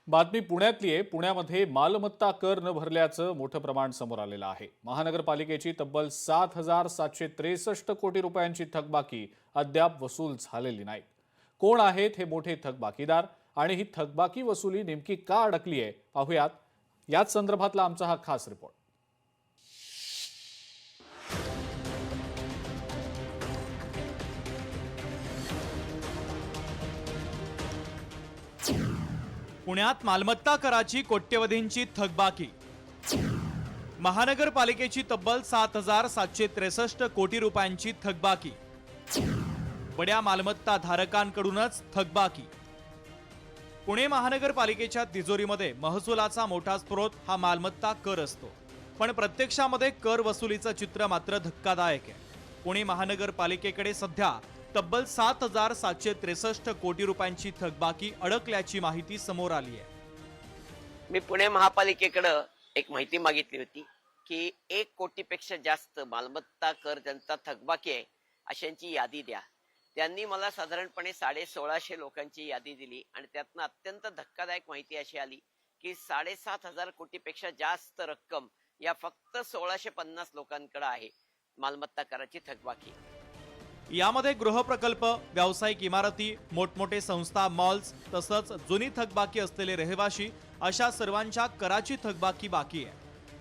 बातमी पुण्यातली आहे. पुण्यामध्ये मालमत्ता कर न भरल्याचं मोठं प्रमाण समोर आलेलं आहे. महानगरपालिकेची तब्बल 7,763 कोटी रुपयांची थकबाकी अद्याप वसूल झालेली नाही. कोण आहेत हे मोठे थकबाकीदार आणि ही थकबाकी वसुली नेमकी का अडकली आहे पाहूयात. याच संदर्भातला आमचा हा खास रिपोर्ट. पुण्यात मालमत्ता कराची कोट्यवधींची थकबाकी. महानगरपालिकेची तब्बल 7,763 कोटी रुपयांची थकबाकी. बड्या मालमत्ता धारकांकडूनच थकबाकी. पुणे महानगरपालिकेच्या तिजोरीमध्ये महसुलाचा मोठा स्रोत हा मालमत्ता कर असतो, पण प्रत्यक्षामध्ये कर वसुलीचं चित्र मात्र धक्कादायक आहे. पुणे महानगरपालिकेकडे सध्या तब्बल 7,763 कोटी रुपयांची थकबाकी अडकल्याची माहिती समोर आली आहे. मी पुणे महापालिकेकडे एक माहिती मागितली होती की 1 कोटीपेक्षा जास्त मालमत्ता कर ज्यांचा थकबाकी आहे अशांची यादी द्या. त्यांनी मला साधारणपणे 1650 लोकांची यादी दिली आणि त्यातनं अत्यंत धक्कादायक माहिती अशी आली की 7,500 कोटीपेक्षा जास्त रक्कम या फक्त 1650 लोकांकडे आहे मालमत्ता कराची थकबाकी. यामध्ये गृहप्रकल्प, व्यावसायिक इमारती, मोठमोठे संस्था, मॉल्स तसंच जुनी थकबाकी असलेले रहिवासी अशा सर्वांच्या कराची थकबाकी बाकी आहे.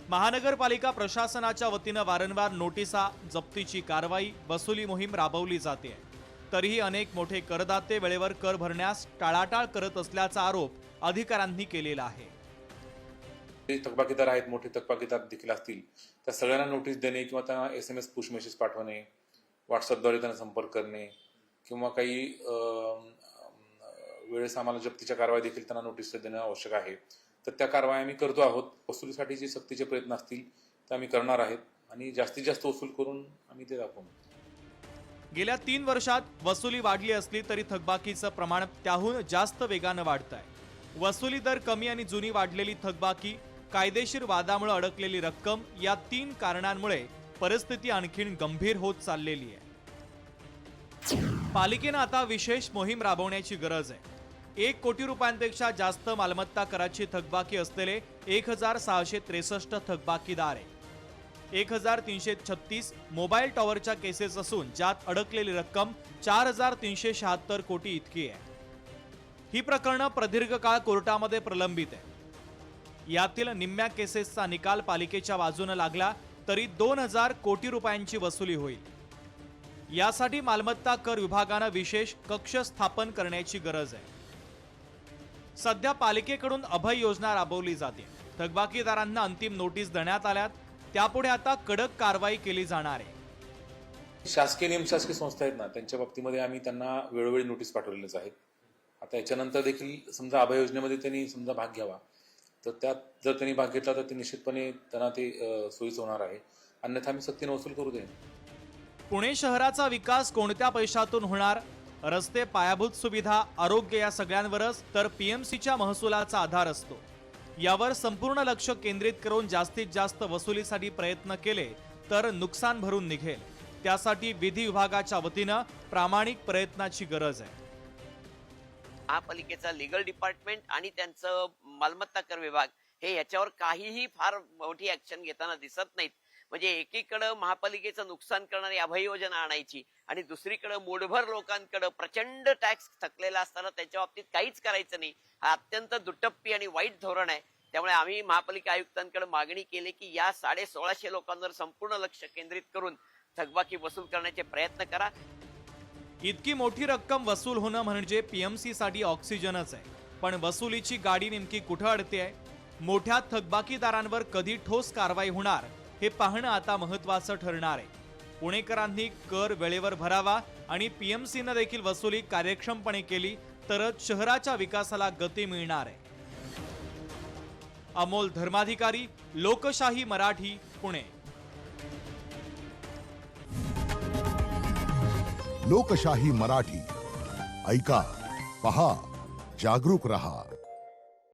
महानगरपालिका प्रशासनाच्या वतीनं वारंवार नोटिसा, जप्तीची कारवाई, वसुली मोहीम राबवली जाते. तरीही अनेक मोठे करदाते वेळेवर कर भरण्यास टाळाटाळ करत असल्याचा आरोप अधिकाऱ्यांनी केलेला आहे. जे थकबाकीदार आहेत, मोठे थकबाकीदार देखील असतील, त्या सगळ्यांना नोटीस देणे किंवा त्यांना SMS पुश मेसेज पाठवणे, व्हॉट्सअपद्वारे त्यांना संपर्क करणे किंवा काही वेळेस आम्हाला जप्तीच्या कारवाई देखील त्यांना नोटीस देणं आवश्यक आहे. तर त्या कारवाई आम्ही करतो आहोत. वसुलीसाठी जे सक्तीचे प्रयत्न असतील ते आम्ही करणार आहेत आणि जास्तीत जास्त वसूल करून आम्ही ते दाखवू. गेल्या 3 वर्षात वसुली वाढली असली तरी थकबाकीचं प्रमाण त्याहून जास्त वेगानं वाढत आहे. वसुली दर कमी आणि जुनी वाढलेली थकबाकी, कायदेशीर वादामुळे अडकलेली रक्कम या 3 कारणांमुळे परिस्थिती आणखीन गंभीर होत चाललेली आहे. पालिकेनं आता विशेष मोहीम राबवण्याची गरज आहे. 1 कोटी रुपयांपेक्षा जास्त मालमत्ता कराची थकबाकी असलेले 1,663 थकबाकीदार आहे. 1,336 मोबाईल टॉवरच्या केसेस असून ज्यात अडकलेली रक्कम 4,376 कोटी इतकी आहे. ही प्रकरणं प्रदीर्घ काळ कोर्टामध्ये प्रलंबित आहे. यातील निम्म्या केसेसचा निकाल पालिकेच्या बाजूने लागला तरी 2,000 कोटी रुपयांची वसुली होईल. यासाठी मालमत्ता कर विभागानं विशेष कक्ष स्थापन करण्याची गरज आहे. सध्या पालिकेकडून अभय योजना राबवली जाते. थकबाकीदारांना अंतिम नोटीस देण्यात आल्यात. त्यापुढे आता कडक कारवाई केली जाणार आहे. शासकीय निमशासकीय संस्था आहेत ना, त्यांच्या बाबतीमध्ये आम्ही त्यांना वेळोवेळी नोटीस पाठवलेल्याच आहेत. आता याच्यानंतर देखील समजा अभय योजनेमध्ये त्यांनी समजा भाग घ्यावा, तर त्यात जर त्यांनी भाग घेतला तर ते निश्चितपणे त्यांना ते सोयीचं होणार आहे. अन्यथा आम्ही सक्तीने वसूल करू दे. पुणे शहराचा विकास कोणत्या पैशातून होणार? रस्ते, पायाभूत सुविधा, आरोग्य या सगळ्यांवरच तर PMCच्या महसुलाचा आधार असतो. यावर संपूर्ण लक्ष केंद्रित करून जास्तीत जास्त वसुलीसाठी प्रयत्न केले तर नुकसान भरून निघेल. त्यासाठी विधी विभागाच्या वतीनं प्रामाणिक प्रयत्नाची गरज आहे. महापालिकेचा लीगल डिपार्टमेंट आणि त्यांचं मालमत्ता कर विभाग हे याच्यावर काहीही फार मोठी ऍक्शन घेताना दिसत नाहीत. म्हणजे एकीकडे महापालिकेचं नुकसान करणारी अभय योजना आणायची आणि दुसरीकडे मूठभर लोकांकडे प्रचंड टॅक्स थकलेला असताना त्याच्या बाबतीत काहीच करायचं नाही. हा अत्यंत दुटप्पी आणि वाईट धोरण आहे. त्यामुळे आम्ही महापालिका आयुक्तांकडे मागणी केली की या 1650 लोकांवर संपूर्ण लक्ष केंद्रित करून थकबाकी वसूल करण्याचे प्रयत्न करा. इतकी मोठी रक्कम वसूल होणं म्हणजे PMC साठी ऑक्सिजनच आहे. पण वसुलीची गाडी नेमकी कुठं अडते आहे? मोठ्या थकबाकीदारांवर कधी ठोस कारवाई होणार हे पाहणं आता महत्त्वाचं ठरणार आहे. पुणेकरांनी कर वेळेवर भरावा आणि PMCनं देखील वसुली कार्यक्षमपणे केली तरच शहराच्या विकासाला गती मिळणार आहे. अमोल धर्माधिकारी, लोकशाही मराठी, पुणे. लोकशाही मराठी ऐका, पहा, जागरूक रहा.